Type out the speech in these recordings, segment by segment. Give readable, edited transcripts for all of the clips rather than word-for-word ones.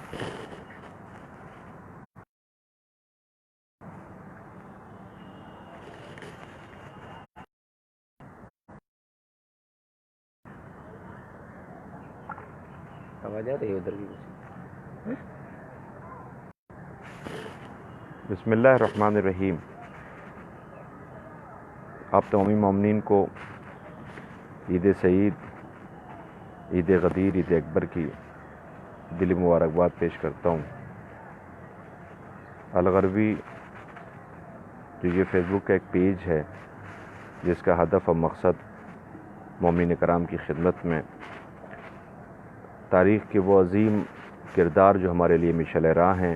آواز آ رہی ہے ادھر کی؟ بسم اللہ الرحمن الرحیم۔ آپ تمامی مومنین کو عید سعید، عید غدیر، عید اکبر کی دلی مبارکباد پیش کرتا ہوں۔ الغربی جو یہ فیس بک کا ایک پیج ہے جس کا ہدف اور مقصد مومنین کرام کی خدمت میں تاریخ کے وہ عظیم کردار جو ہمارے لیے مشعل راہ ہیں،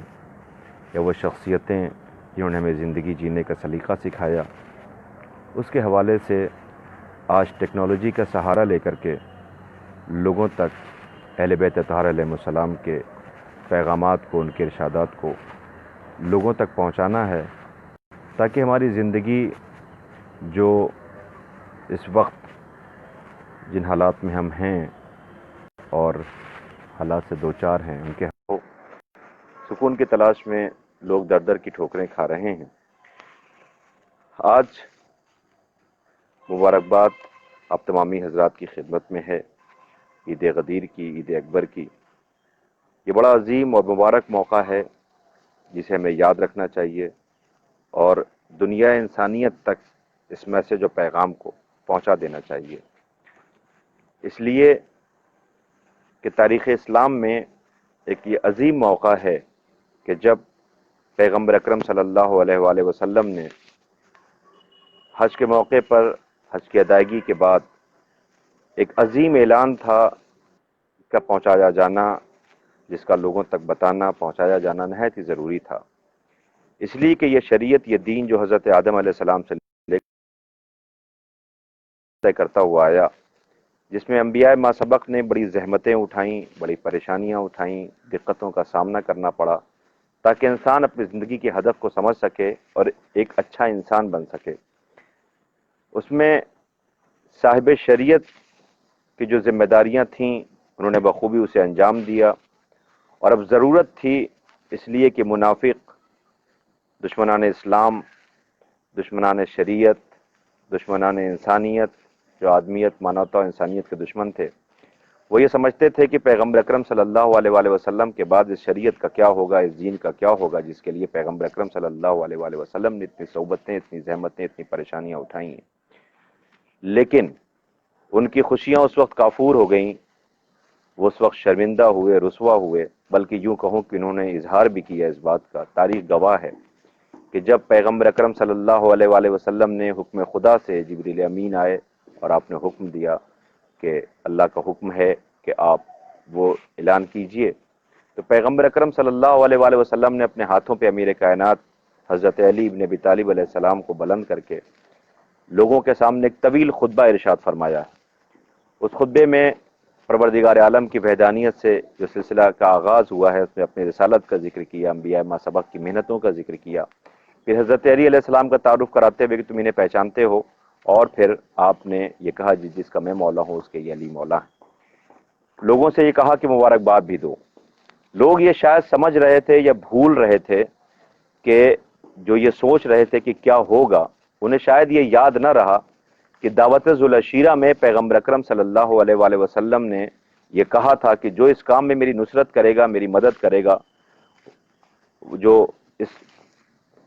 یا وہ شخصیتیں جنہوں نے ہمیں زندگی جینے کا سلیقہ سکھایا، اس کے حوالے سے آج ٹیکنالوجی کا سہارا لے کر کے لوگوں تک اہل بیت اطہار علیہ السلام کے پیغامات کو، ان کے ارشادات کو لوگوں تک پہنچانا ہے، تاکہ ہماری زندگی جو اس وقت جن حالات میں ہم ہیں اور حالات سے دوچار ہیں، ان کے سکون کی تلاش میں لوگ در در کی ٹھوکریں کھا رہے ہیں۔ آج مبارکباد آپ تمامی حضرات کی خدمت میں ہے، عید غدیر کی، عید اکبر کی۔ یہ بڑا عظیم اور مبارک موقع ہے جسے ہمیں یاد رکھنا چاہیے اور دنیا انسانیت تک اس میسج و پیغام کو پہنچا دینا چاہیے، اس لیے کہ تاریخ اسلام میں ایک یہ عظیم موقع ہے کہ جب پیغمبر اکرم صلی اللہ علیہ وآلہ وسلم نے حج کے موقع پر حج کی ادائیگی کے بعد ایک عظیم اعلان تھا کا پہنچایا جانا، جس کا لوگوں تک بتانا، پہنچایا جانا نہایت ہی ضروری تھا، اس لیے کہ یہ شریعت، یہ دین جو حضرت آدم علیہ السلام سے لے طے کرتا ہوا آیا، جس میں انبیاء ما سبق نے بڑی زحمتیں اٹھائیں، بڑی پریشانیاں اٹھائیں، دقتوں کا سامنا کرنا پڑا، تاکہ انسان اپنی زندگی کے ہدف کو سمجھ سکے اور ایک اچھا انسان بن سکے۔ اس میں صاحب شریعت کی جو ذمہ داریاں تھیں انہوں نے بخوبی اسے انجام دیا، اور اب ضرورت تھی اس لیے کہ منافق، دشمنان اسلام، دشمنان شریعت، دشمنان انسانیت، جو آدمیت، مانوتا اور انسانیت کے دشمن تھے، وہ یہ سمجھتے تھے کہ پیغمبر اکرم صلی اللہ علیہ وآلہ وسلم کے بعد اس شریعت کا کیا ہوگا، اس دین کا کیا ہوگا جس کے لیے پیغمبر اکرم صلی اللہ علیہ وآلہ وسلم نے اتنی صعوبتیں، اتنی زحمتیں، اتنی پریشانیاں اٹھائی ہیں۔ لیکن ان کی خوشیاں اس وقت کافور ہو گئیں، وہ اس وقت شرمندہ ہوئے، رسوا ہوئے، بلکہ یوں کہوں کہ انہوں نے اظہار بھی کیا اس بات کا۔ تاریخ گواہ ہے کہ جب پیغمبر اکرم صلی اللہ علیہ وآلہ وسلم نے حکم خدا سے، جبریل امین آئے اور آپ نے حکم دیا کہ اللہ کا حکم ہے کہ آپ وہ اعلان کیجئے، تو پیغمبر اکرم صلی اللہ علیہ وآلہ وسلم نے اپنے ہاتھوں پہ امیر کائنات حضرت علی بن ابی طالب علیہ السلام کو بلند کر کے لوگوں کے سامنے ایک طویل خطبہ ارشاد فرمایا۔ اس خطبے میں پروردگار عالم کی وحدانیت سے جو سلسلہ کا آغاز ہوا ہے، اس میں اپنی رسالت کا ذکر کیا، انبیاء ما سبق کی محنتوں کا ذکر کیا، پھر حضرت علی علیہ السلام کا تعارف کراتے ہوئے کہ تم انہیں پہچانتے ہو، اور پھر آپ نے یہ کہا جس کا میں مولا ہوں اس کے یہ علی مولا ہے۔ لوگوں سے یہ کہا کہ مبارکباد بھی دو۔ لوگ یہ شاید سمجھ رہے تھے یا بھول رہے تھے کہ جو یہ سوچ رہے تھے کہ کیا ہوگا، انہیں شاید یہ یاد نہ رہا کہ دعوت ذوالعشیرہ میں پیغمبر اکرم صلی اللہ علیہ وآلہ وسلم نے یہ کہا تھا کہ جو اس کام میں میری نصرت کرے گا، میری مدد کرے گا، جو اس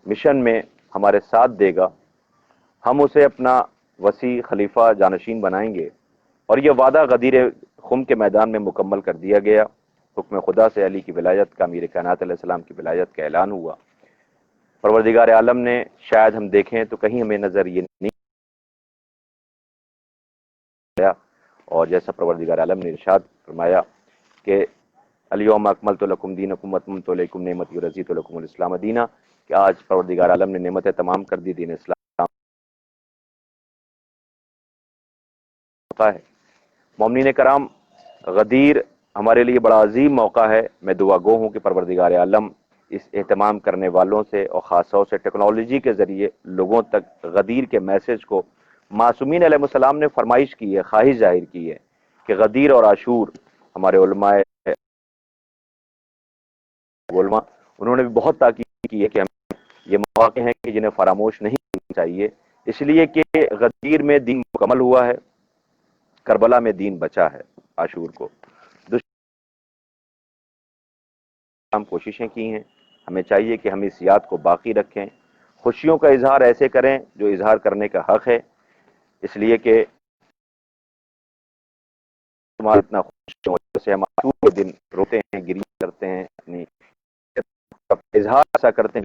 مشن میں ہمارے ساتھ دے گا، ہم اسے اپنا وسیع خلیفہ جانشین بنائیں گے۔ اور یہ وعدہ غدیر خم کے میدان میں مکمل کر دیا گیا۔ حکم خدا سے علی کی ولایت کا، امیر کائنات علیہ السلام کی ولایت کا اعلان ہوا۔ پروردگار عالم نے شاید ہم دیکھیں تو کہیں ہمیں نظر یہ نہیں آیا، اور جیسا پروردگار عالم نے ارشاد فرمایا کہ الیوم اکملت لکم دینکم واتممت علیکم نعمتی ورضیت لکم الاسلام دینا، کہ آج پروردگار عالم نے نعمتیں تمام کر دی، دین اسلام ہے۔ مومنین کرام، غدیر ہمارے لیے بڑا عظیم موقع ہے۔ میں دعا گو ہوں کہ پروردگار عالم اس اہتمام کرنے والوں سے اور خاص طور سے ٹیکنالوجی کے ذریعے لوگوں تک غدیر کے میسج کو، معصومین علیہ السلام نے فرمائش کی ہے، خواہش ظاہر کی ہے کہ غدیر اور عاشور ہمارے علماء علماء انہوں نے بھی بہت تاکید کی ہے کہ ہم یہ مواقع ہیں کہ جنہیں فراموش نہیں کرنا چاہیے، اس لیے کہ غدیر میں دین مکمل ہوا ہے، کربلا میں دین بچا ہے۔ عاشور کو دشمن کوششیں کی ہیں، ہمیں چاہیے کہ ہم اس یاد کو باقی رکھیں، خوشیوں کا اظہار ایسے کریں جو اظہار کرنے کا حق ہے، اس لیے کہ تمہارا اتنا خوش سے ہم عاشور کے دن روتے ہیں، گریہ کرتے ہیں، اپنی اظہار ایسا کرتے ہیں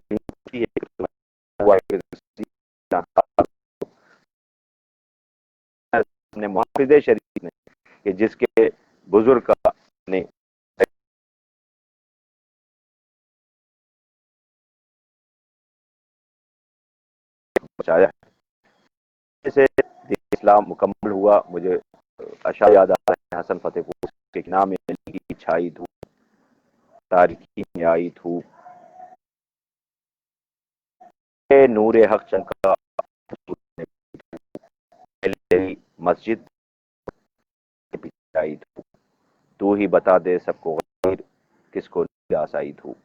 نے محافظ شریف نے کہ جس کے بزرگ کا نے بچایا ہے، سے اسلام مکمل ہوا۔ مجھے اشعار یاد آ رہے ہیں حسن فتح پور کے کہ نام علی کی چھائی دھوپ، تاریکی میں آئی دھوپ، نور حق چمکا مسجد کے پیچھے آئی دھوپ، تو ہی بتا دے سب کو غیر کس کو لباس آئی دھوپ۔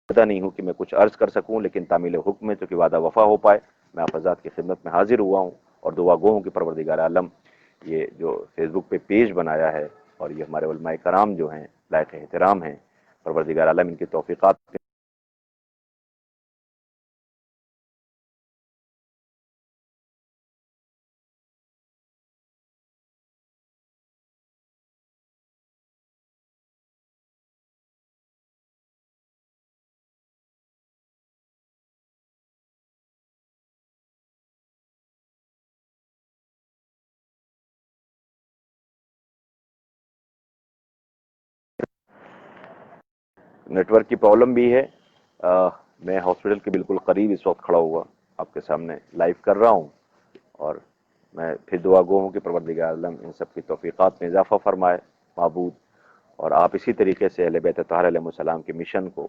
پتہ نہیں ہوں کہ میں کچھ عرض کر سکوں، لیکن تعمیل حکم میں چونکہ وعدہ وفا ہو پائے، میں آپ حضرات کی خدمت میں حاضر ہوا ہوں، اور دعا گو ہوں کہ پروردگار عالم یہ جو فیس بک پہ پیج بنایا ہے اور یہ ہمارے علماء کرام جو ہیں لائق احترام ہیں، پروردگار عالم ان کی توفیقات نیٹ ورک کی پرابلم بھی ہے۔ میں ہاسپٹل کے بالکل قریب اس وقت کھڑا ہوا آپ کے سامنے لائیو کر رہا ہوں، اور میں پھر دعا گو ہوں کہ پروردگار عالم ان سب کی توفیقات میں اضافہ فرمائے معبود، اور آپ اسی طریقے سے اہل بیت طاہر علیہ السلام کے مشن کو،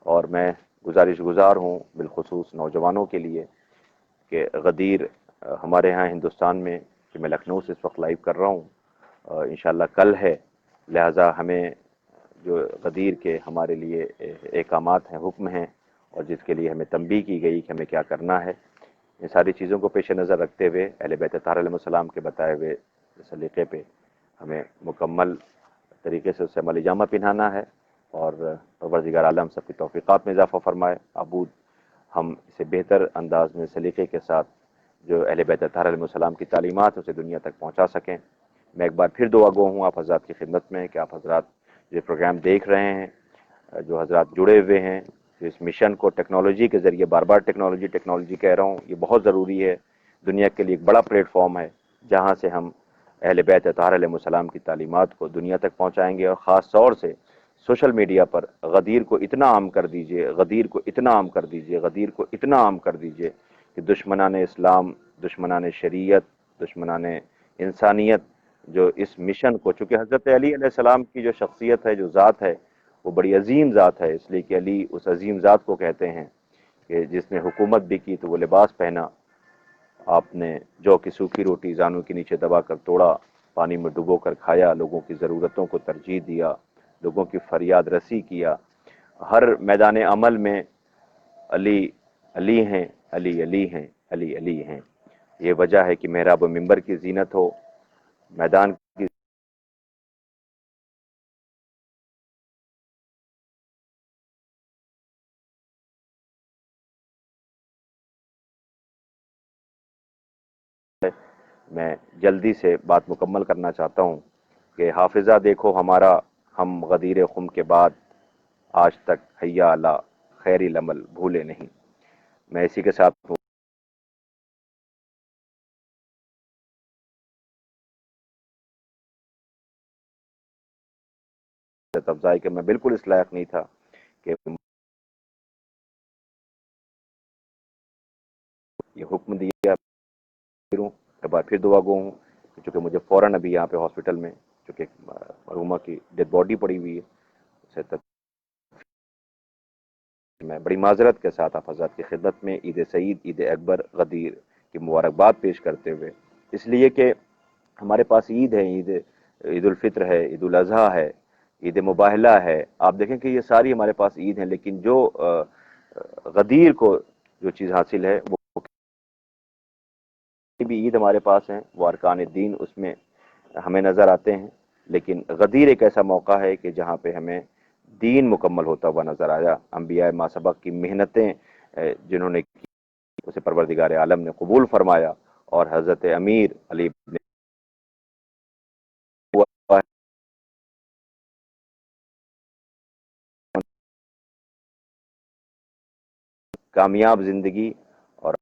اور میں گزارش گزار ہوں بالخصوص نوجوانوں کے لیے کہ غدیر ہمارے ہاں ہندوستان میں، کہ میں لکھنؤ سے اس وقت لائیو کر رہا ہوں، انشاءاللہ کل ہے، لہٰذا ہمیں جو غدیر کے ہمارے لیے احکامات ہیں، حکم ہیں، اور جس کے لیے ہمیں تنبیہ کی گئی کہ ہمیں کیا کرنا ہے، ان ساری چیزوں کو پیش نظر رکھتے ہوئے اہل بیت طاہر علیہ السلام کے بتائے ہوئے سلیقے پہ ہمیں مکمل طریقے سے اسے عملی جامہ پہنانا ہے، اور پروردگار عالم سب کی توفیقات میں اضافہ فرمائے عبود، ہم اسے بہتر انداز میں سلیقے کے ساتھ جو اہل بیت طاہر علیہ السلام کی تعلیمات اسے دنیا تک پہنچا سکیں۔ میں ایک بار پھر دعا گو ہوں آپ حضرات کی خدمت میں کہ آپ حضرات جو پروگرام دیکھ رہے ہیں، جو حضرات جڑے ہوئے ہیں، جو اس مشن کو ٹیکنالوجی کے ذریعے، بار بار ٹیکنالوجی ٹیکنالوجی کہہ رہا ہوں، یہ بہت ضروری ہے، دنیا کے لیے ایک بڑا پلیٹ فارم ہے جہاں سے ہم اہل بیت طاہر علیہ السلام کی تعلیمات کو دنیا تک پہنچائیں گے، اور خاص طور سے سوشل میڈیا پر غدیر کو اتنا عام کر دیجئے، غدیر کو اتنا عام کر دیجئے، غدیر کو اتنا عام کر دیجئے کہ دشمنان اسلام، دشمنان شریعت، دشمنان انسانیت جو اس مشن کو، چونکہ حضرت علی علیہ السلام کی جو شخصیت ہے، جو ذات ہے، وہ بڑی عظیم ذات ہے، اس لیے کہ علی اس عظیم ذات کو کہتے ہیں کہ جس نے حکومت بھی کی تو وہ لباس پہنا، آپ نے جو کی سوکھی روٹی زانوں کے نیچے دبا کر توڑا، پانی میں ڈبو کر کھایا، لوگوں کی ضرورتوں کو ترجیح دیا، لوگوں کی فریاد رسی کیا، ہر میدان عمل میں علی علی ہیں، علی علی ہیں، علی علی ہیں۔ یہ وجہ ہے کہ محراب و منبر کی زینت ہو، میدان کی میں جلدی سے بات مکمل کرنا چاہتا ہوں کہ حافظہ دیکھو ہمارا، ہم غدیر خم کے بعد آج تک حیا اللہ خیر العمل بھولے نہیں۔ میں اسی کے ساتھ افزائی کہ میں بالکل اس لائق نہیں تھا کہ یہ حکم دیا کروں. ایک بار پھر دعا گو ہوں چونکہ مجھے فوراً ابھی یہاں پہ ہاسپٹل میں چونکہ مرحومہ کی ڈیڈ باڈی پڑی ہوئی ہے اسے تک میں بڑی معذرت کے ساتھ آپ حضرات کی خدمت میں عید سعید، عید اکبر غدیر کی مبارکباد پیش کرتے ہوئے، اس لیے کہ ہمارے پاس عید ہے، عید الفطر ہے، عید الاضحیٰ ہے، عید مباہلہ ہے. آپ دیکھیں کہ یہ ساری ہمارے پاس عید ہیں، لیکن جو غدیر کو جو چیز حاصل ہے وہ بھی عید ہمارے پاس ہیں، وہ ارکان دین اس میں ہمیں نظر آتے ہیں. لیکن غدیر ایک ایسا موقع ہے کہ جہاں پہ ہمیں دین مکمل ہوتا ہوا نظر آیا. انبیاء ما سبق کی محنتیں جنہوں نے کی اسے پروردگار عالم نے قبول فرمایا، اور حضرت امیر علی بن کامیاب زندگی اور